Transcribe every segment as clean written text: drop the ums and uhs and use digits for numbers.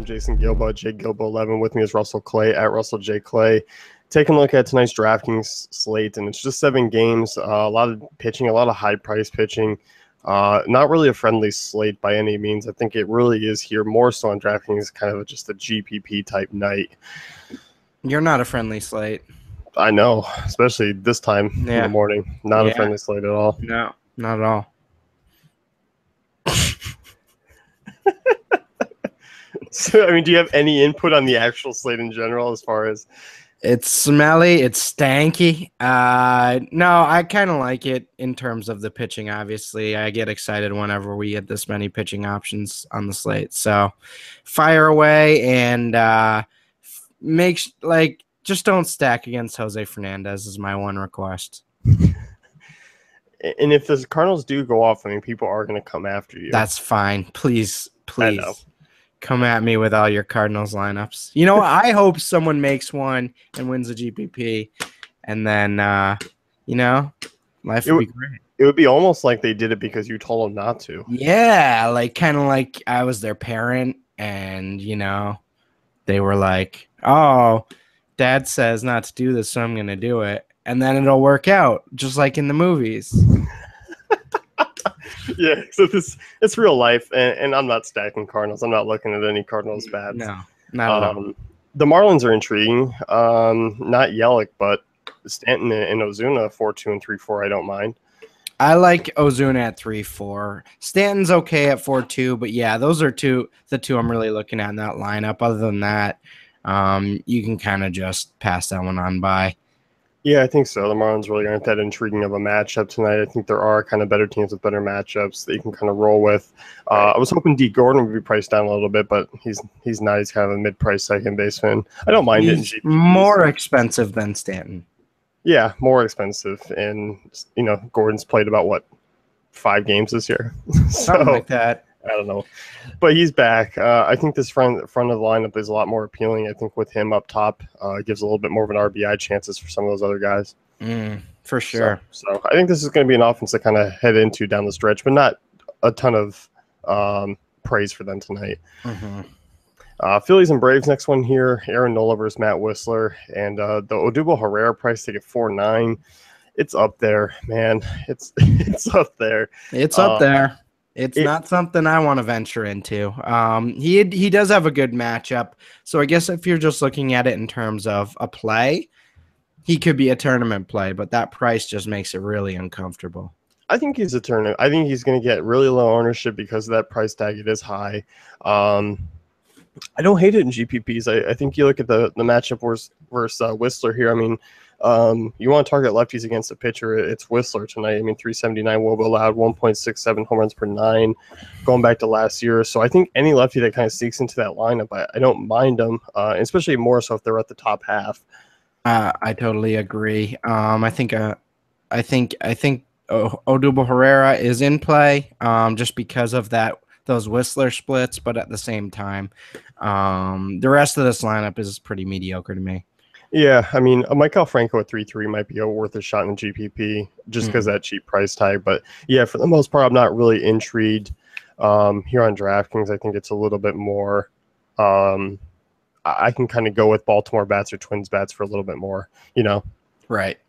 Jason Gilbo, J Gilbo 11. With me is Russell Clay at Russell J Clay. Taking a look at tonight's DraftKings slate, and it's just 7 games. A lot of pitching, a lot of high-price pitching. Not really a friendly slate by any means. I think it really is here more so on DraftKings, kind of just a GPP type night. You're not a friendly slate. I know, especially this time in the morning. Not a friendly slate at all. No, not at all. So, I mean, do you have any input on the actual slate in general as far as? It's smelly. It's stanky. No, I kind of like it in terms of the pitching, obviously. I get excited whenever we get this many pitching options on the slate. So fire away and just don't stack against Jose Fernandez is my one request. And if the Cardinals do go off, I mean, people are going to come after you. That's fine. Please. Come at me with all your Cardinals lineups. You know, I hope someone makes one and wins a GPP, and then, life would be great. It would be almost like they did it because you told them not to. Yeah, kind of like I was their parent, and, they were like, oh, Dad says not to do this, so I'm going to do it. And then it'll work out, just like in the movies. Yeah, so it's real life, and I'm not stacking Cardinals. I'm not looking at any Cardinals bats. No, not at all. The Marlins are intriguing. Not Yelich, but Stanton and Ozuna 4-2 and 3-4. I don't mind. I like Ozuna at 3-4. Stanton's okay at 4-2, but yeah, those are the two I'm really looking at in that lineup. Other than that, you can kind of just pass that one on by. Yeah, I think so. The Marlins really aren't that intriguing of a matchup tonight. I think there are kind of better teams with better matchups that you can kind of roll with. I was hoping D. Gordon would be priced down a little bit, but he's not. He's kind of a mid-price second baseman. I don't mind it. He's more expensive than Stanton. Yeah, more expensive. And, Gordon's played about, 5 games this year? Something like that. I don't know. But he's back. I think this front of the lineup is a lot more appealing. I think with him up top, gives a little bit more of an RBI chances for some of those other guys. For sure. So I think this is going to be an offense to kind of head into down the stretch, but not a ton of praise for them tonight. Mm-hmm. Phillies and Braves next one here. Aaron Nola versus Matt Whistler. And the Odubel Herrera price to get 4.9. It's up there, man. It's up there. It's up there. It's not something I want to venture into. He does have a good matchup. So I guess if you're just looking at it in terms of a play, he could be a tournament play, but that price just makes it really uncomfortable. I think he's a tournament. I think he's going to get really low ownership because of that price tag. It is high. I don't hate it in GPPs. I think you look at the matchup versus Whistler here. I mean, you want to target lefties against a pitcher, it's Whistler tonight. I mean, 379 will be allowed, 1.67 home runs per 9 going back to last year. So I think any lefty that kind of sneaks into that lineup, I don't mind them, especially more so if they're at the top half. I totally agree. I think Odubel Herrera is in play just because of those Whistler splits, but at the same time, the rest of this lineup is pretty mediocre to me. Yeah, I mean, Michael Franco at 3.3 might be worth a shot in GPP just because of that cheap price tag. But yeah, for the most part, I'm not really intrigued here on DraftKings. I think it's a little bit more. I can kind of go with Baltimore bats or Twins bats for a little bit more, Right.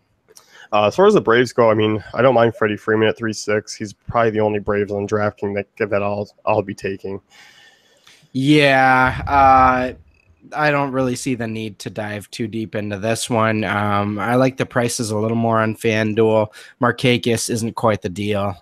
As far as the Braves go, I mean, I don't mind Freddie Freeman at 3.6. He's probably the only Braves on DraftKings that I'll be taking. Yeah. I don't really see the need to dive too deep into this one. I like the prices a little more on FanDuel. Markakis isn't quite the deal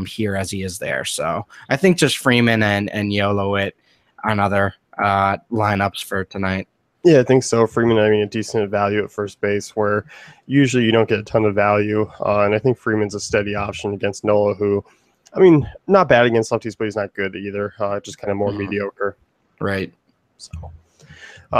here as he is there. So I think just Freeman and YOLO it on other lineups for tonight. Yeah, I think so. Freeman having a decent value at first base where usually you don't get a ton of value. And I think Freeman's a steady option against Nola, who, I mean, not bad against lefties, but he's not good either. Just kind of more mediocre. Right. So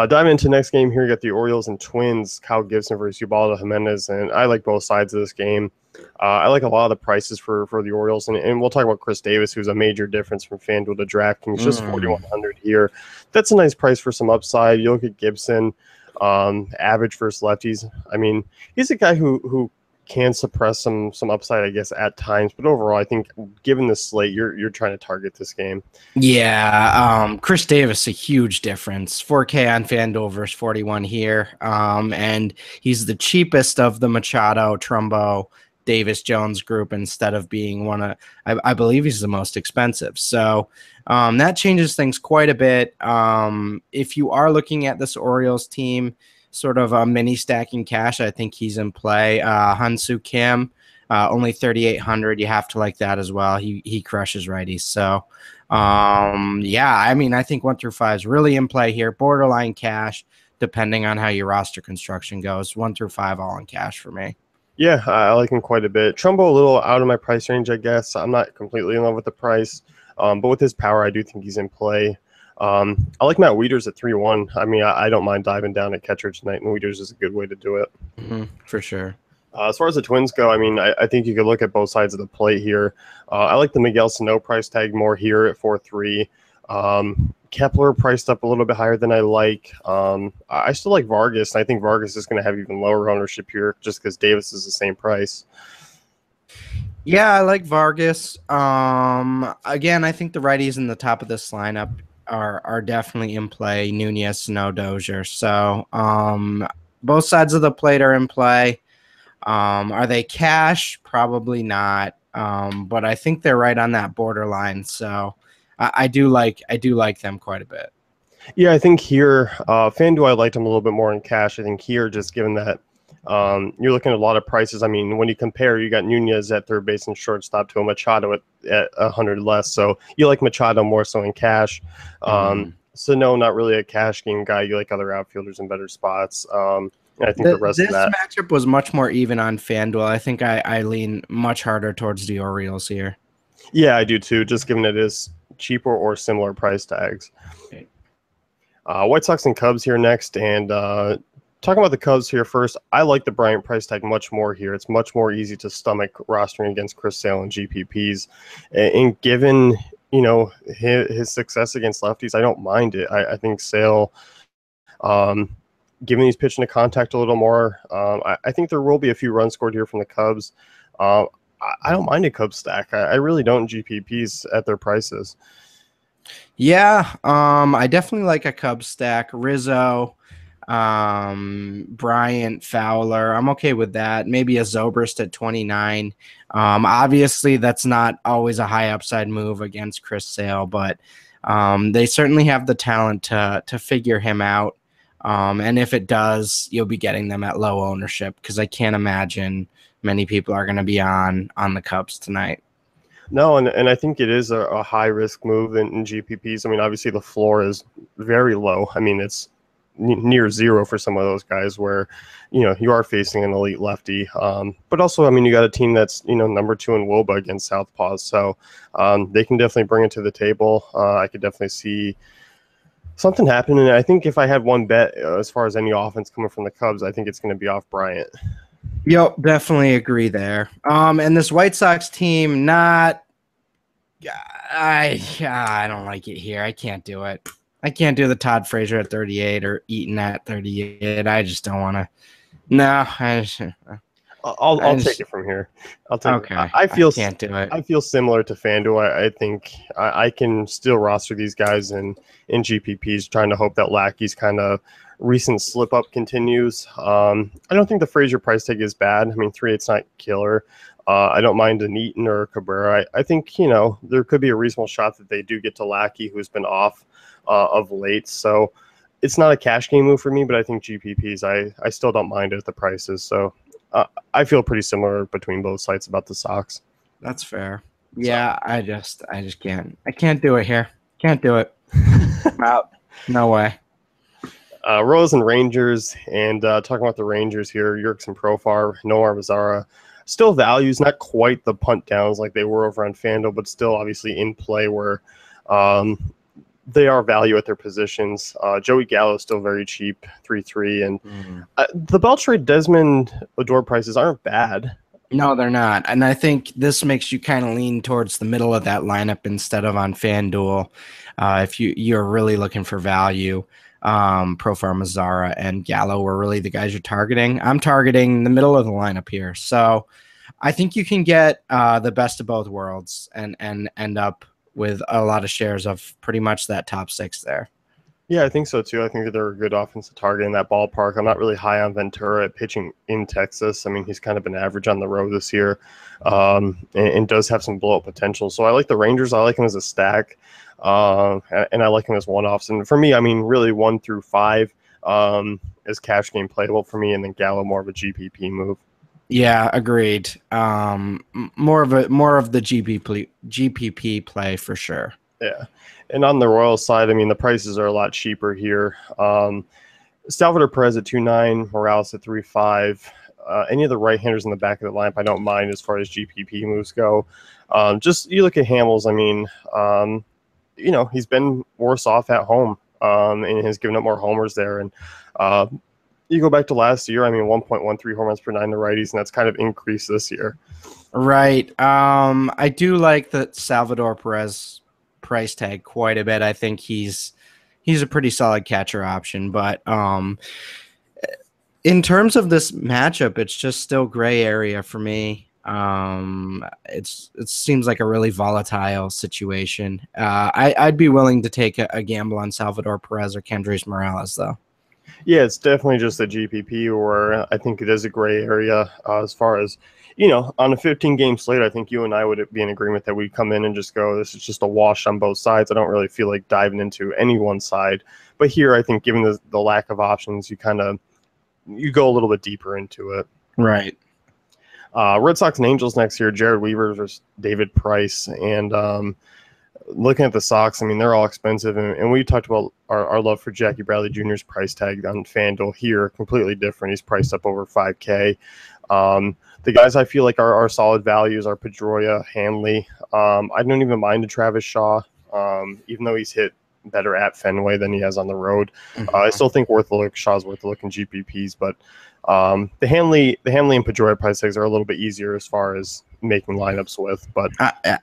dive into next game here. You got the Orioles and Twins, Kyle Gibson versus Ubaldo Jimenez, and I like both sides of this game. I like a lot of the prices for the Orioles, and we'll talk about Chris Davis, who's a major difference from FanDuel to DraftKings, just 4,100 here. That's a nice price for some upside. You look at Gibson, average versus lefties. I mean, he's a guy who can suppress some upside, I guess, at times. But overall, I think given the slate, you're trying to target this game. Yeah, Chris Davis, a huge difference. 4K on FanDuel versus 41 here. And he's the cheapest of the Machado, Trumbo, Davis Jones group instead of being I believe he's the most expensive. So that changes things quite a bit. If you are looking at this Orioles team, sort of a mini stacking cash, I think he's in play. Hyun-Soo Kim, only 3,800. You have to like that as well. He crushes righties. So yeah, I mean, I think 1 through 5 is really in play here. Borderline cash, depending on how your roster construction goes. 1 through 5 all in cash for me. Yeah, I like him quite a bit. Trumbo a little out of my price range, I guess. I'm not completely in love with the price, but with his power, I do think he's in play. I like Matt Wieters at 3-1. I mean, I don't mind diving down at catcher tonight, and Wieters is a good way to do it. For sure. As far as the Twins go, I mean, I think you could look at both sides of the plate here. I like the Miguel Sano price tag more here at 4-3. Kepler priced up a little bit higher than I like. I still like Vargas, and I think Vargas is going to have even lower ownership here just because Davis is the same price. Yeah, I like Vargas. Again, I think the righties in the top of this lineup are definitely in play. Nunez, Sano, Dozier. So both sides of the plate are in play. Are they cash? Probably not. But I think they're right on that borderline. So I do like them quite a bit. Yeah, I think here, FanDuel, I liked him a little bit more in cash. I think here, just given that you're looking at a lot of prices. I mean, when you compare, you got Nunez at third base and shortstop to a Machado at 100 less. So you like Machado more so in cash. So no, not really a cash game guy. You like other outfielders in better spots. I think the rest of that matchup was much more even on FanDuel. I think I lean much harder towards the Orioles here. Yeah, I do too, just given it is cheaper or similar price tags. Okay. White Sox and Cubs here next. And talking about the Cubs here first, I like the Bryant price tag much more here. It's much more easy to stomach rostering against Chris Sale and GPPs. And given, his success against lefties, I don't mind it. I think Sale, given he's pitching to contact a little more, I think there will be a few runs scored here from the Cubs. I don't mind a Cubs stack. I really don't GPPs at their prices. Yeah, I definitely like a Cubs stack. Rizzo, Bryant, Fowler. I'm okay with that. Maybe a Zobrist at 29. Obviously, that's not always a high upside move against Chris Sale, but they certainly have the talent to figure him out. And if it does, you'll be getting them at low ownership because I can't imagine many people are going to be on the Cubs tonight. No, and I think it is a high-risk move in GPPs. I mean, obviously the floor is very low. I mean, it's near zero for some of those guys where, you are facing an elite lefty. But also, I mean, you got a team that's, number 2 in WOBA against Southpaws. So they can definitely bring it to the table. I could definitely see something happen. And I think if I had one bet as far as any offense coming from the Cubs, I think it's going to be off Bryant. Yep, definitely agree there. And this White Sox team, I don't like it here. I can't do it. I can't do the Todd Frazier at 38 or Eaton at 38. I just don't want to. No, I'll take it from here. I'll take okay. it. I can't do it. I feel similar to FanDuel. I think I can still roster these guys in GPPs, trying to hope that Lackey's kind of recent slip up continues. I don't think the Frazier price tag is bad. I mean, 3.8's not killer. I don't mind an Eaton or a Cabrera. I think, there could be a reasonable shot that they do get to Lackey, who's been off of late. So it's not a cash game move for me, but I think GPPs, I still don't mind it at the prices. So I feel pretty similar between both sites about the Sox. That's fair. Yeah, I just can't. I can't do it here. Can't do it. I'm out. No way. Royals and Rangers, and talking about the Rangers here, Yerkes Profar, Noah Mazzara. Still values, not quite the punt downs like they were over on FanDuel, but still obviously in play where they are value at their positions. Joey Gallo is still very cheap, 3-3. And the Beltray Desmond Odor prices aren't bad. No, they're not. And I think this makes you kind of lean towards the middle of that lineup instead of on FanDuel if you're really looking for value. Profar, Mazzara, and Gallo were really the guys you're targeting. I'm targeting the middle of the lineup here. So I think you can get the best of both worlds and end up with a lot of shares of pretty much that top 6 there. Yeah, I think so too. I think that they're a good offensive target in that ballpark. I'm not really high on Ventura at pitching in Texas. I mean, he's kind of been average on the road this year, and does have some blow up potential. So I like the Rangers. I like him as a stack, and I like him as one-offs. And for me, I mean, really 1 through 5 is cash game playable for me, and then Gallo more of a GPP move. Yeah, agreed. More of the GPP play for sure. Yeah. And on the Royals side, I mean, the prices are a lot cheaper here. Salvador Perez at 2.9, Morales at 3.5. Any of the right-handers in the back of the lineup, I don't mind as far as GPP moves go. Just you look at Hamels, I mean, he's been worse off at home, and has given up more homers there. And you go back to last year, I mean, 1.13 home runs per 9 to righties, and that's kind of increased this year. Right. I do like the Salvador Perez price tag quite a bit. I think he's a pretty solid catcher option, but in terms of this matchup, it's just still gray area for me. It seems like a really volatile situation. I'd be willing to take a gamble on Salvador Perez or Kendrys Morales, though. Yeah, it's definitely just a GPP, or I think it is a gray area as far as, on a 15-game slate. I think you and I would be in agreement that we come in and just go, this is just a wash on both sides. I don't really feel like diving into any one side. But here, I think given the lack of options, you go a little bit deeper into it. Right. Red Sox and Angels next year, Jared Weaver versus David Price. And looking at the Sox, I mean, they're all expensive. And we talked about our love for Jackie Bradley Jr.'s price tag on FanDuel here, completely different. He's priced up over $5K. The guys I feel like are solid values are Pedroia, Hanley. I don't even mind a Travis Shaw, even though he's hit better at Fenway than he has on the road. I still think worth a look. Shaw's worth a look in GPPs, but the Hanley and Pedroia price tags are a little bit easier as far as making lineups with. But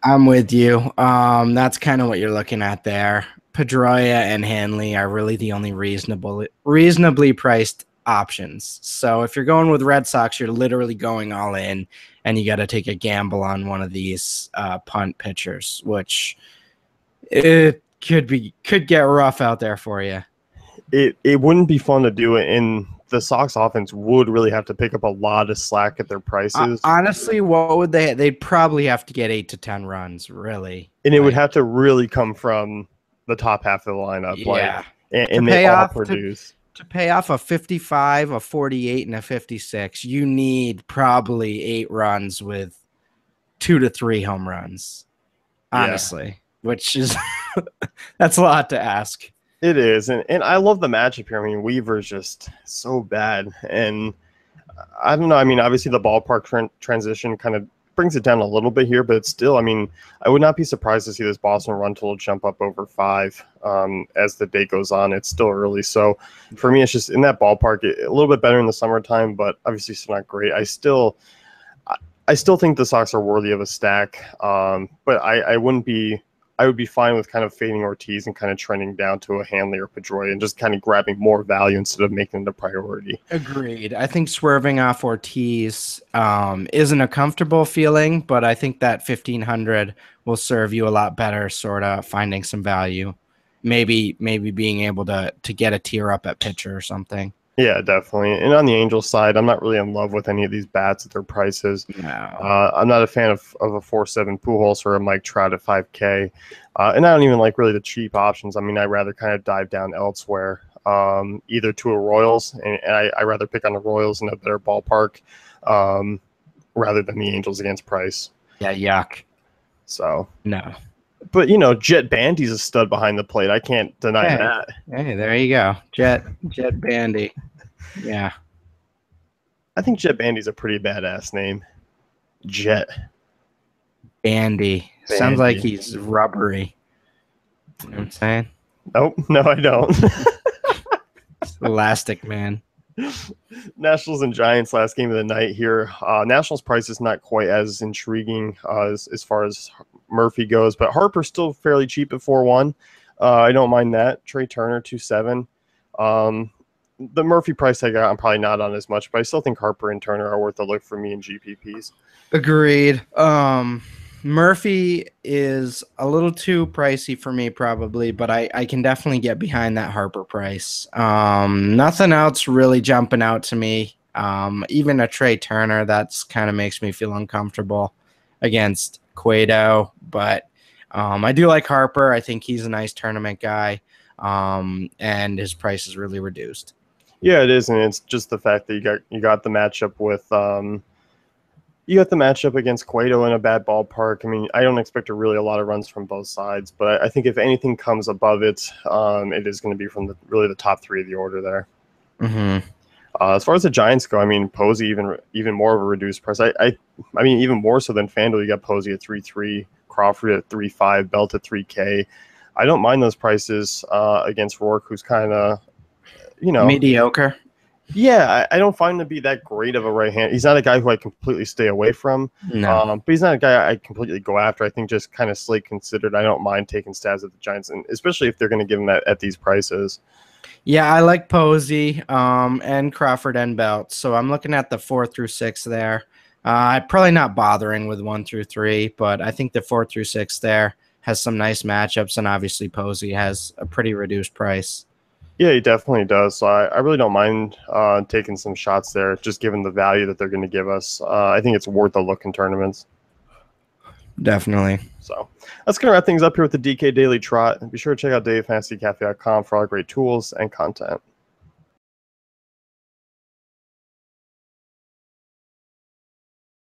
I'm with you. That's kind of what you're looking at there. Pedroia and Hanley are really the only reasonably priced options. So if you're going with Red Sox, you're literally going all in, and you got to take a gamble on one of these punt pitchers, which it could get rough out there for you. It wouldn't be fun to do it, and the Sox offense would really have to pick up a lot of slack at their prices. Honestly, what would they'd probably have to get 8 to 10 runs, really. And it would have to really come from the top half of the lineup. Yeah. And they all produce. To pay off a 55, a 48, and a 56, you need probably 8 runs with 2 to 3 home runs, honestly, which is that's a lot to ask. It is, and I love the matchup here. I mean, Weaver's just so bad, and I don't know. I mean, obviously the ballpark transition kind of brings it down a little bit here, but it's still, I mean, I would not be surprised to see this Boston run total jump up over 5 as the day goes on. It's still early, so for me, it's just in that ballpark. A little bit better in the summertime, but obviously still not great. I still think the Sox are worthy of a stack, but I would be fine with kind of fading Ortiz and kind of trending down to a Hanley or Pedroia and just kind of grabbing more value instead of making it a priority. Agreed. I think swerving off Ortiz isn't a comfortable feeling, but I think that 1,500 will serve you a lot better, sort of finding some value. Maybe being able to get a tier up at pitcher or something. Yeah, definitely. And on the Angels side, I'm not really in love with any of these bats at their prices. No. I'm not a fan of a 4.7 Pujols or a Mike Trout at 5K. And I don't even like really the cheap options. I mean, I'd rather kind of dive down elsewhere, either to a Royals, and I'd rather pick on the Royals in a better ballpark rather than the Angels against Price. Yeah, yuck. So no. But, Jet Bandy's a stud behind the plate. I can't deny that. Hey, there you go. Jet Bandy. Yeah. I think Jet Bandy's a pretty badass name. Jet. Bandy. Sounds like he's rubbery. You know what I'm saying? Nope. No, I don't. Elastic Man. Nationals and Giants last game of the night here. Nationals price is not quite as intriguing as far as Murphy goes, but Harper's still fairly cheap at 4.1. I don't mind that. Trey Turner 2.7. The Murphy price tag I'm probably not on as much, but I still think Harper and Turner are worth a look for me in GPPs. Agreed. Murphy is a little too pricey for me, probably, but I can definitely get behind that Harper price. Nothing else really jumping out to me. Even a Trey Turner, that's kind of makes me feel uncomfortable against Cueto, but I do like Harper. I think he's a nice tournament guy, and his price is really reduced. Yeah, it is, and it's just the fact that you got the matchup with you got the matchup against Cueto in a bad ballpark. I mean, I don't expect really a lot of runs from both sides, but I think if anything comes above it, it is going to be from really the top three of the order there. Mm-hmm. As far as the Giants go, I mean, Posey even more of a reduced price. I mean, even more so than FanDuel. You got Posey at 3.3, Crawford at 3.5, Belt at 3K. I don't mind those prices against Rourke, who's kind of, Mediocre. yeah, I don't find him to be that great of a right hand. He's not a guy who I completely stay away from, No. but he's not a guy I completely go after. I think just kind of slate considered, I don't mind taking stabs at the Giants, and especially if they're going to give him at these prices. Yeah, I like Posey, and Crawford and Belt. So I'm looking at the 4 through 6 there. I'm probably not bothering with 1 through 3, but I think the 4 through 6 there has some nice matchups, and obviously Posey has a pretty reduced price. Yeah, he definitely does. So I really don't mind taking some shots there, just given the value that they're going to give us. I think it's worth a look in tournaments. Definitely. So that's going to wrap things up here with the DK Daily Trot. Be sure to check out DailyFantasyCafe.com for all great tools and content.